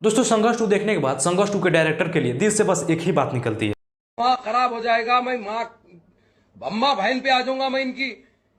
दोस्तों संघर्ष 2 देखने के बाद संघर्ष 2 के डायरेक्टर के लिए दिल से बस एक ही बात निकलती है, माँ खराब हो जाएगा। मैं माँ अम्मा बहन पे आ जाऊंगा। मैं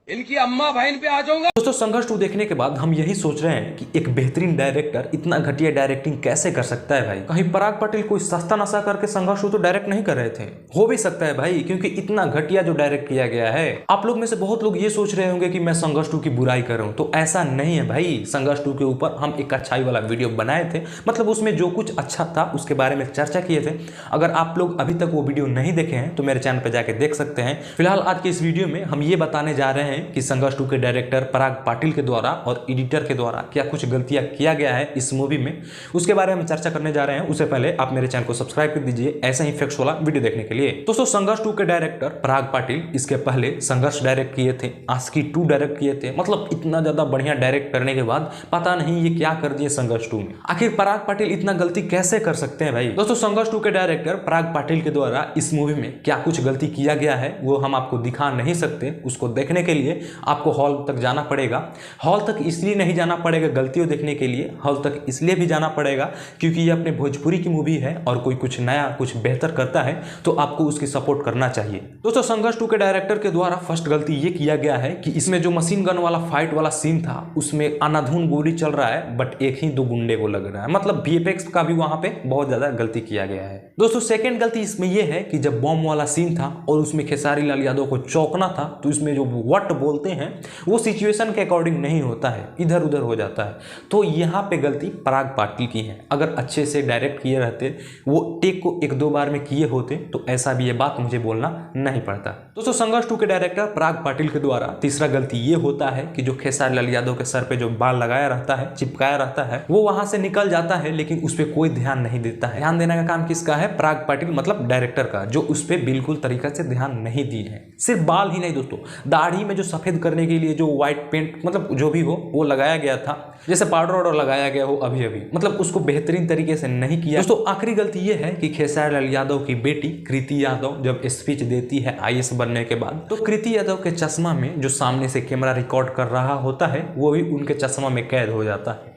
इनकी अम्मा बहन पे आ जाऊंगा। दोस्तों संघर्ष 2 देखने के बाद हम यही सोच रहे हैं कि एक बेहतरीन डायरेक्टर इतना घटिया डायरेक्टिंग कैसे कर सकता है भाई। कहीं पराग पाटिल कोई सस्ता नशा करके संघर्ष 2 तो डायरेक्ट नहीं कर रहे थे। हो भी सकता है भाई, क्योंकि इतना घटिया जो डायरेक्ट किया गया है। आप लोग में से बहुत लोग ये सोच रहे होंगे कि मैं संघर्ष 2 की बुराई कर रहा हूं, तो ऐसा नहीं है भाई। संघर्ष 2 के ऊपर हम एक अच्छाई वाला वीडियो बनाए थे, मतलब उसमें जो कुछ अच्छा था उसके बारे में चर्चा किए थे। अगर आप लोग अभी तक वो वीडियो नहीं देखे हैं तो मेरे चैनल पर जाके देख सकते हैं। फिलहाल आज के इस वीडियो में हम ये बताने जा रहे हैं कि संघर्ष 2 के डायरेक्टर पराग पाटिल के द्वारा और एडिटर के द्वारा क्या कुछ गलतियां किया गया है इस मूवी में, उसके बारे में चर्चा करने जा रहे हैं। उससे पहले आप मेरे चैनल को सब्सक्राइब कर दीजिए ऐसा ही फैक्ट्स वाला वीडियो देखने के लिए। दोस्तों संघर्ष 2 के डायरेक्टर पराग पाटिल इसके पहले संघर्ष डायरेक्ट किए थे, आस्की 2 डायरेक्ट किए थे। मतलब इतना ज्यादा बढ़िया डायरेक्ट करने के बाद पता नहीं ये क्या कर दिए संघर्ष 2 में। आखिर पराग पाटिल इतना गलती कैसे कर सकते हैं भाई। दोस्तों संघर्ष 2 के डायरेक्टर पराग पाटिल के द्वारा इस मूवी में क्या कुछ गलती किया गया है वो हम आपको दिखा नहीं सकते। उसको देखने के लिए आपको हॉल तक जाना पड़ेगा। हॉल तक इसलिए नहीं जाना पड़ेगा गलतियों देखने के लिए, हॉल तक इसलिए भी जाना पड़ेगा क्योंकि ये अपने भोजपुरी की मूवी है और कोई कुछ नया कुछ बेहतर करता है तो आपको उसकी सपोर्ट करना चाहिए। दोस्तों संघर्ष 2 के डायरेक्टर के द्वारा फर्स्ट गलती ये किया गया है कि इसमें जो मशीन गन वाला फाइट वाला सीन था उसमें अनाधुन गोली चल रहा है, बट एक ही 2 गुंडे को लग रहा है। मतलब वीएफएक्स का भी वहां पे बहुत ज्यादा गलती किया गया है। दोस्तों सेकेंड गलती इसमें यह है कि जब बॉम्ब वाला सीन था और उसमें खेसारी लाल यादव को चौंकना था तो इसमें जो वट बोलते हैं वो सिचुएशन के अकॉर्डिंग नहीं होता है, इधर उधर हो जाता है। तो यहाँ पे गलती पराग पाटिल की है। अगर अच्छे से डायरेक्ट किए रहते, वो टेक को 1-2 बार में किए होते तो ऐसा भी ये बात मुझे बोलना नहीं पड़ता। दोस्तों संघर्ष 2 के डायरेक्टर पराग पाटिल के द्वारा तीसरा गलती ये होता है कि जो खेसारी लाल यादव के सर पे जो बाल लगाया रहता है, चिपकाया रहता है, वो वहां से निकल जाता है लेकिन उस पर कोई ध्यान नहीं देता है। ध्यान देने का काम किसका है? पराग पाटिल मतलब डायरेक्टर का, जो उस पर बिल्कुल तरीका से ध्यान नहीं दिए है। सिर्फ बाल ही नहीं दोस्तों, दाढ़ी में जो सफेद करने के लिए जो व्हाइट पेंट मतलब जो भी हो वो लगाया गया था, जैसे पाउडर वाउडर लगाया गया हो अभी अभी, मतलब उसको बेहतरीन तरीके से नहीं किया। दोस्तों आखिरी गलती ये है कि खेसारी लाल यादव की बेटी कृति यादव जब स्पीच देती है आईएएस बनने के बाद, तो कृति यादव के चश्मा में जो सामने से कैमरा रिकॉर्ड कर रहा होता है वो भी उनके चश्मा में कैद हो जाता है।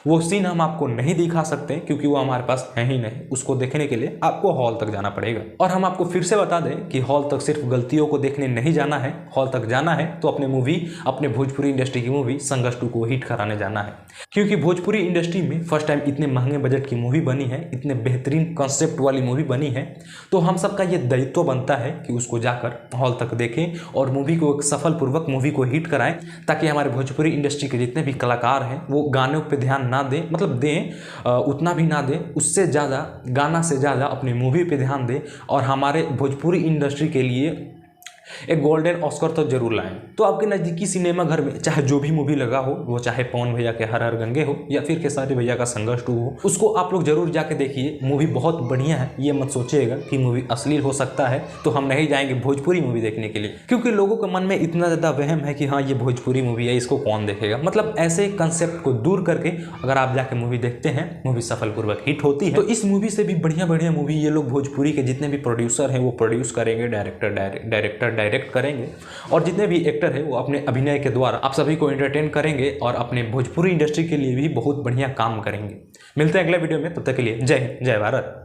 वो सीन हम आपको नहीं दिखा सकते क्योंकि वो हमारे पास है ही नहीं। उसको देखने के लिए आपको हॉल तक जाना पड़ेगा। और हम आपको फिर से बता दें कि हॉल तक सिर्फ गलतियों को देखने नहीं जाना है, हॉल तक जाना है तो अपने मूवी, अपने भोजपुरी इंडस्ट्री की मूवी संघर्ष 2 को हिट कराने जाना है। क्योंकि भोजपुरी इंडस्ट्री में फर्स्ट टाइम इतने महंगे बजट की मूवी बनी है, इतने बेहतरीन कॉन्सेप्ट वाली मूवी बनी है, तो हम सबका ये दायित्व बनता है कि उसको जाकर हॉल तक देखें और मूवी को एक सफलपूर्वक मूवी को हिट कराएं, ताकि हमारे भोजपुरी इंडस्ट्री के जितने भी कलाकार हैं वो गानों पर ध्यान ना दें, मतलब दें उतना भी ना दें, उससे ज़्यादा गाना से ज़्यादा अपनी मूवी पे ध्यान दें और हमारे भोजपुरी इंडस्ट्री के लिए एक गोल्डन ऑस्कर तो जरूर लाएं। तो आपके नज़दीकी सिनेमा घर में चाहे जो भी मूवी लगा हो, वो चाहे पवन भैया के हर हर गंगे हो या फिर खेसारी भैया का संघर्ष 2 हो, उसको आप लोग जरूर जाके देखिए। मूवी बहुत बढ़िया है, ये मत सोचिएगा कि मूवी अश्लील हो सकता है तो हम नहीं जाएंगे भोजपुरी मूवी देखने के लिए, क्योंकि लोगों के मन में इतना ज़्यादा वहम है कि हाँ ये भोजपुरी मूवी है, इसको कौन देखेगा। मतलब ऐसे कंसेप्ट को दूर करके अगर आप जाके मूवी देखते हैं, मूवी सफलपूर्वक हिट होती है। तो इस मूवी से भी बढ़िया बढ़िया मूवी ये लोग भोजपुरी के जितने भी प्रोड्यूसर हैं वो प्रोड्यूस करेंगे, डायरेक्टर डायरेक्ट करेंगे, और जितने भी एक्टर हैं वो अपने अभिनय के द्वारा आप सभी को एंटरटेन करेंगे और अपने भोजपुरी इंडस्ट्री के लिए भी बहुत बढ़िया काम करेंगे। मिलते हैं अगले वीडियो में, तब तक के लिए जय हिंद, जय भारत।